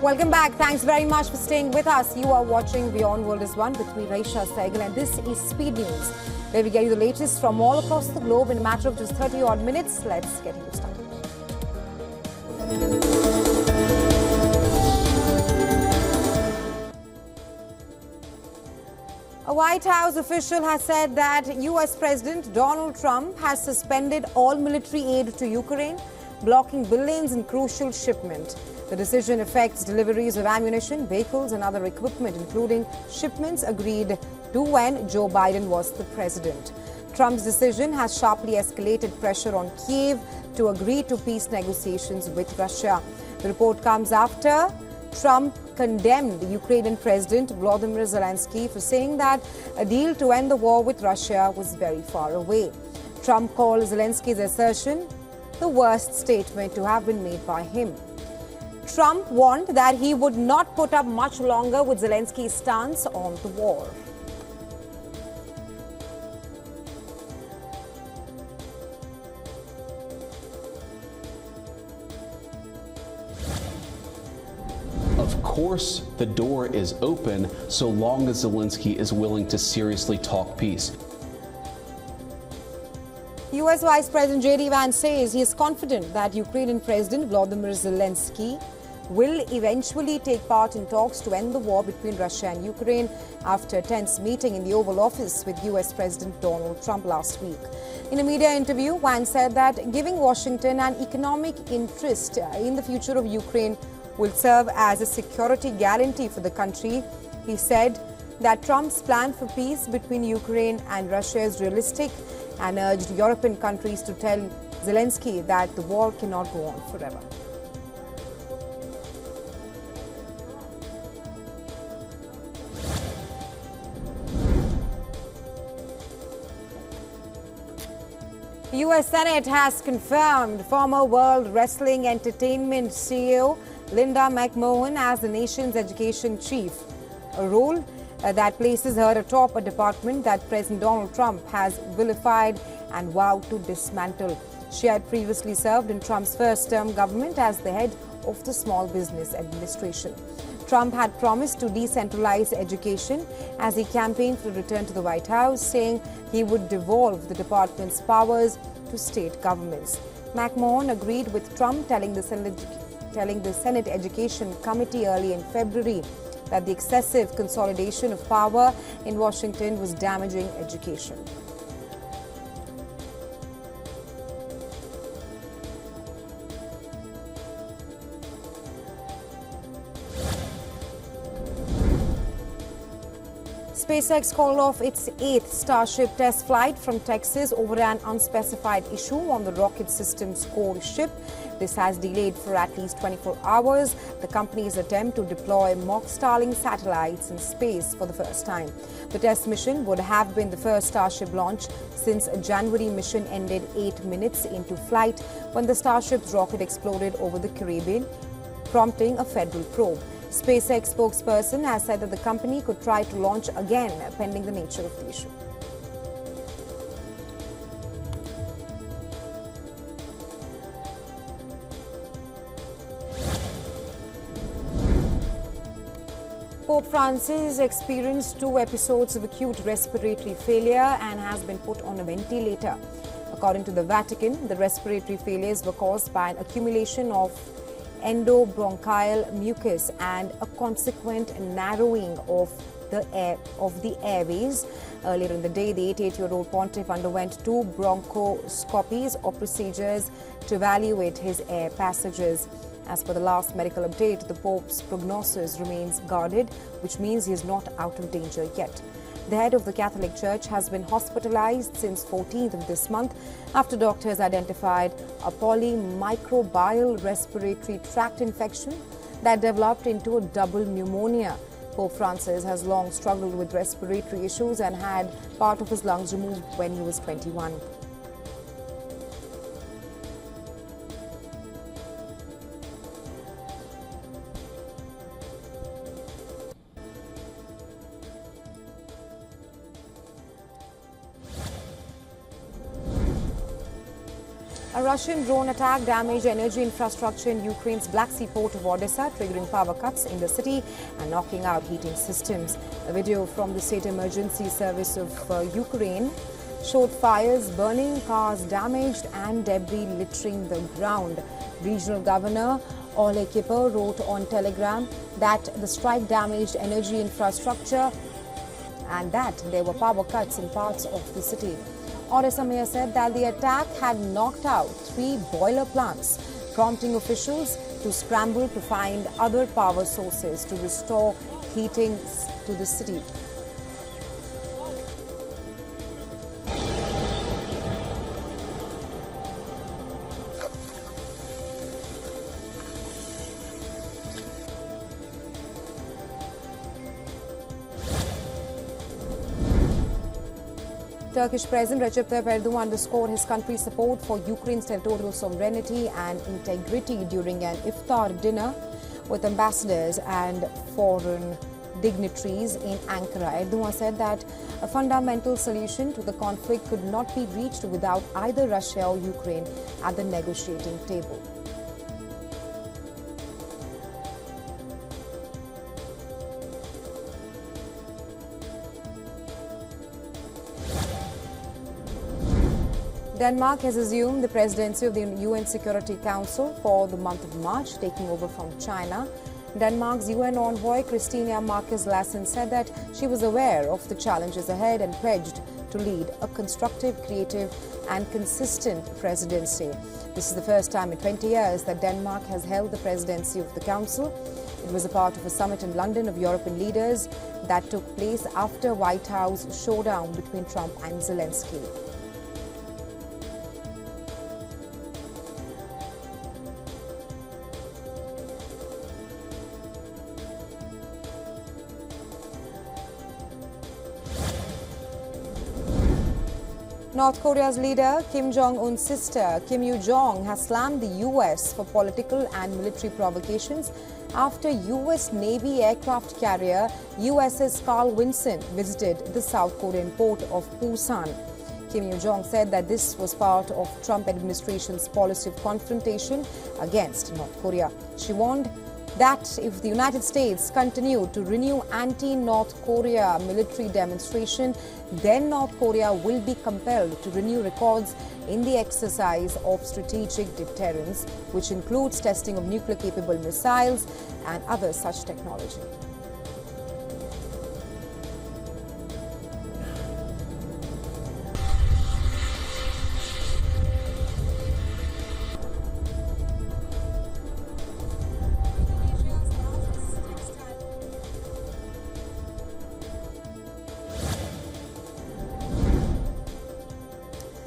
Welcome back. Thanks very much for staying with us. You are watching WION World is One with me, Raisha Saigal, and this is Speed News, where we get you the latest from all across the globe in a matter of just 30 odd minutes. Let's get you started. A White House official has said that US President Donald Trump has suspended all military aid to Ukraine, blocking billions in crucial shipment. The decision affects deliveries of ammunition, vehicles and other equipment, including shipments agreed to when Joe Biden was the president. Trump's decision has sharply escalated pressure on Kyiv to agree to peace negotiations with Russia. The report comes after Trump condemned Ukrainian President Volodymyr Zelensky for saying that a deal to end the war with Russia was very far away. Trump called Zelensky's assertion the worst statement to have been made by him. Trump warned that he would not put up much longer with Zelensky's stance on the war. Of course, the door is open so long as Zelensky is willing to seriously talk peace. U.S. Vice President J.D. Vance says he is confident that Ukrainian President Volodymyr Zelensky will eventually take part in talks to end the war between Russia and Ukraine after a tense meeting in the Oval Office with U.S. President Donald Trump last week. In a media interview, Vance said that giving Washington an economic interest in the future of Ukraine will serve as a security guarantee for the country. He said that Trump's plan for peace between Ukraine and Russia is realistic and urged European countries to tell Zelensky that the war cannot go on forever. The U.S. Senate has confirmed former World Wrestling Entertainment CEO Linda McMahon as the nation's education chief, a role that places her atop a department that President Donald Trump has vilified and vowed to dismantle. She had previously served in Trump's first-term government as the head of the Small Business Administration. Trump had promised to decentralize education as he campaigned for a return to the White House, saying he would devolve the department's powers to state governments. McMahon agreed with Trump, telling the Senate Education Committee early in February that the excessive consolidation of power in Washington was damaging education. SpaceX called off its 8th Starship test flight from Texas over an unspecified issue on the rocket system's core ship. This has delayed for at least 24 hours the company's attempt to deploy mock Starlink satellites in space for the first time. The test mission would have been the first Starship launch since a January mission ended 8 minutes into flight when the Starship's rocket exploded over the Caribbean, prompting a federal probe. SpaceX spokesperson has said that the company could try to launch again pending the nature of the issue. Pope Francis experienced 2 episodes of acute respiratory failure and has been put on a ventilator. According to the Vatican, the respiratory failures were caused by an accumulation of endobronchial mucus and a consequent narrowing of the airways. Earlier in the day, the 88-year-old pontiff underwent 2 bronchoscopies or procedures to evaluate his air passages. As per the last medical update, the Pope's prognosis remains guarded, which means he is not out of danger yet. The head of the Catholic Church has been hospitalized since 14th of this month after doctors identified a polymicrobial respiratory tract infection that developed into a double pneumonia. Pope Francis has long struggled with respiratory issues and had part of his lungs removed when he was 21. A Russian drone attack damaged energy infrastructure in Ukraine's Black Sea port of Odesa, triggering power cuts in the city and knocking out heating systems. A video from the State Emergency Service of Ukraine showed fires burning, cars damaged and debris littering the ground. Regional Governor Ole Kipper wrote on Telegram that the strike damaged energy infrastructure and that there were power cuts in parts of the city. Odesa mayor said that the attack had knocked out 3 boiler plants, prompting officials to scramble to find other power sources to restore heating to the city. Turkish President Recep Tayyip Erdogan underscored his country's support for Ukraine's territorial sovereignty and integrity during an iftar dinner with ambassadors and foreign dignitaries in Ankara. Erdogan said that a fundamental solution to the conflict could not be reached without either Russia or Ukraine at the negotiating table. Denmark has assumed the presidency of the UN Security Council for the month of March, taking over from China. Denmark's UN envoy Christina Marquez Lassen said that she was aware of the challenges ahead and pledged to lead a constructive, creative and consistent presidency. This is the first time in 20 years that Denmark has held the presidency of the Council. It was a part of a summit in London of European leaders that took place after White House showdown between Trump and Zelensky. North Korea's leader, Kim Jong-un's sister, Kim Yoo-jong, has slammed the US for political and military provocations after US Navy aircraft carrier USS Carl Vinson visited the South Korean port of Busan. Kim Yoo-jong said that this was part of Trump administration's policy of confrontation against North Korea. She warned that if the United States continued to renew anti-North Korea military demonstration, then North Korea will be compelled to renew records in the exercise of strategic deterrence, which includes testing of nuclear-capable missiles and other such technology.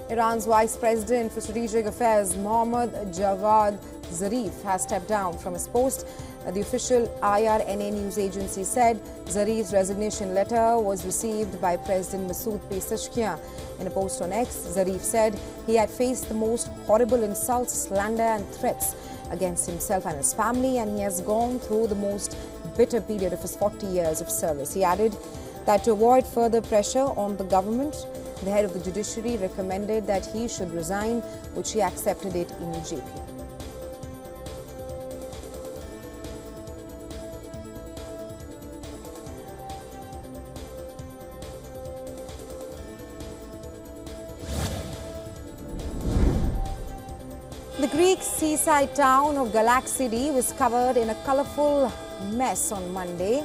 Iran's Vice President for Strategic Affairs, Mohammad Javad Zarif, has stepped down from his post. The official IRNA news agency said Zarif's resignation letter was received by President Masoud Pezeshkian. In a post on X, Zarif said he had faced the most horrible insults, slander and threats against himself and his family, and he has gone through the most bitter period of his 40 years of service. He added that to avoid further pressure on the government, the head of the judiciary recommended that he should resign, which he accepted it immediately. The Greek seaside town of Galaxidi was covered in a colourful mess on Monday.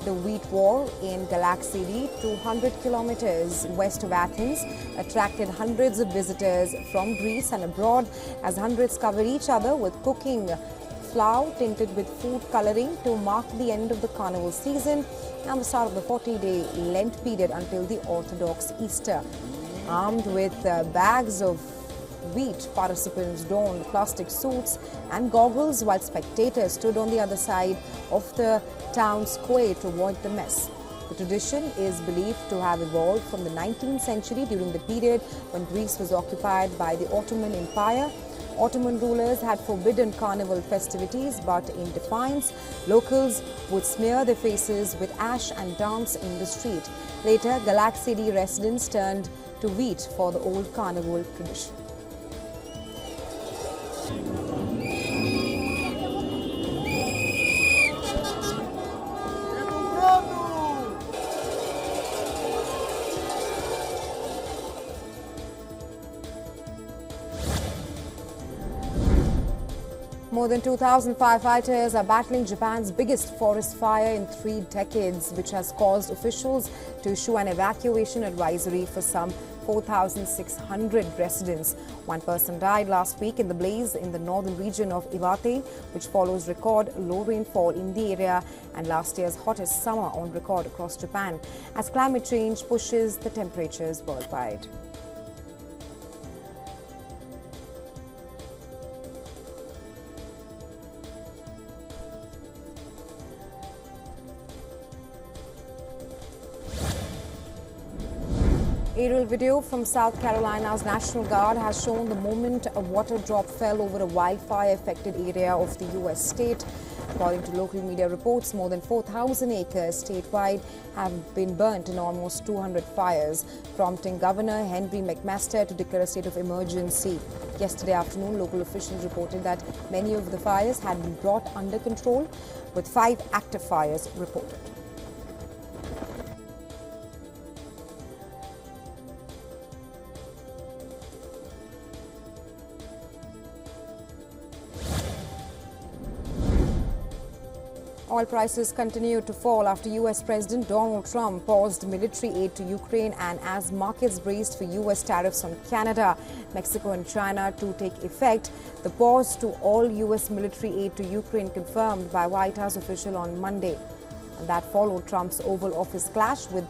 The wheat wall in Galaxidi, 200 kilometers west of Athens, attracted hundreds of visitors from Greece and abroad as hundreds covered each other with cooking flour tinted with food colouring to mark the end of the carnival season and the start of the 40-day Lent period until the Orthodox Easter. Armed with bags of wheat, participants donned plastic suits and goggles while spectators stood on the other side of the town square to avoid the mess. The tradition is believed to have evolved from the 19th century during the period when Greece was occupied by the Ottoman Empire. Ottoman rulers had forbidden carnival festivities, but in defiance, locals would smear their faces with ash and dance in the street. Later, Galaxidi residents turned to wheat for the old carnival tradition. More than 2,000 firefighters are battling Japan's biggest forest fire in 3 decades, which has caused officials to issue an evacuation advisory for some 4,600 residents. One person died last week in the blaze in the northern region of Iwate, which follows record low rainfall in the area and last year's hottest summer on record across Japan, as climate change pushes the temperatures worldwide. Aerial video from South Carolina's National Guard has shown the moment a water drop fell over a wildfire-affected area of the U.S. state. According to local media reports, more than 4,000 acres statewide have been burnt in almost 200 fires, prompting Governor Henry McMaster to declare a state of emergency. Yesterday afternoon, local officials reported that many of the fires had been brought under control, with 5 active fires reported. Oil prices continue to fall after U.S. President Donald Trump paused military aid to Ukraine and as markets braced for U.S. tariffs on Canada, Mexico and China to take effect. The pause to all U.S. military aid to Ukraine confirmed by White House official on Monday. And that followed Trump's Oval Office clash with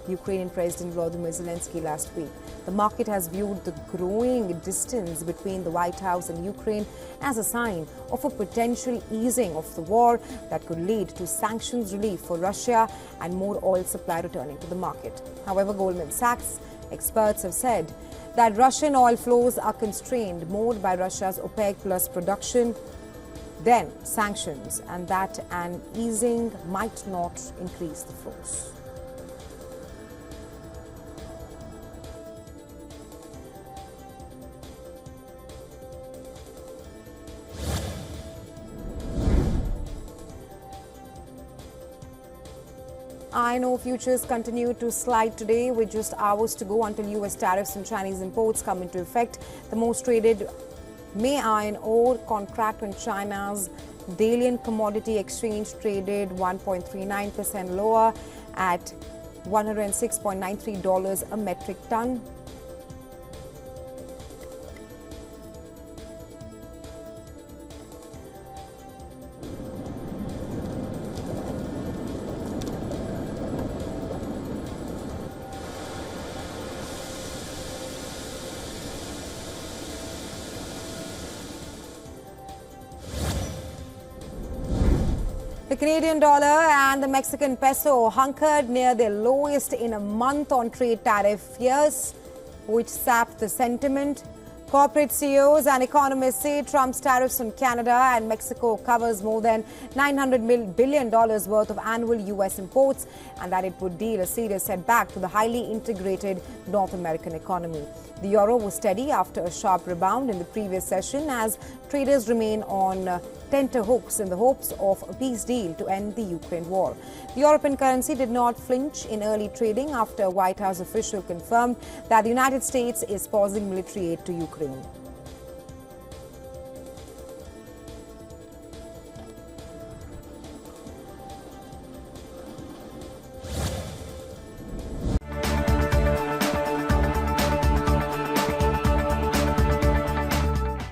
Ukrainian President Volodymyr Zelensky last week. The market has viewed the growing distance between the White House and Ukraine as a sign of a potential easing of the war that could lead to sanctions relief for Russia and more oil supply returning to the market. However, Goldman Sachs experts have said that Russian oil flows are constrained more by Russia's OPEC plus production than sanctions, and that an easing might not increase the flows. Iron ore futures continue to slide today with just hours to go until U.S. tariffs on Chinese imports come into effect. The most traded May iron ore contract on China's Dalian Commodity Exchange traded 1.39% lower at $106.93 a metric ton. The Canadian dollar and the Mexican peso hunkered near their lowest in a month on trade tariff fears, which sapped the sentiment. Corporate CEOs and economists say Trump's tariffs on Canada and Mexico covers more than $900 billion worth of annual U.S. imports, and that it would deal a serious setback to the highly integrated North American economy. The euro was steady after a sharp rebound in the previous session as traders remain on tenterhooks in the hopes of a peace deal to end the Ukraine war. The European currency did not flinch in early trading after a White House official confirmed that the United States is pausing military aid to Ukraine.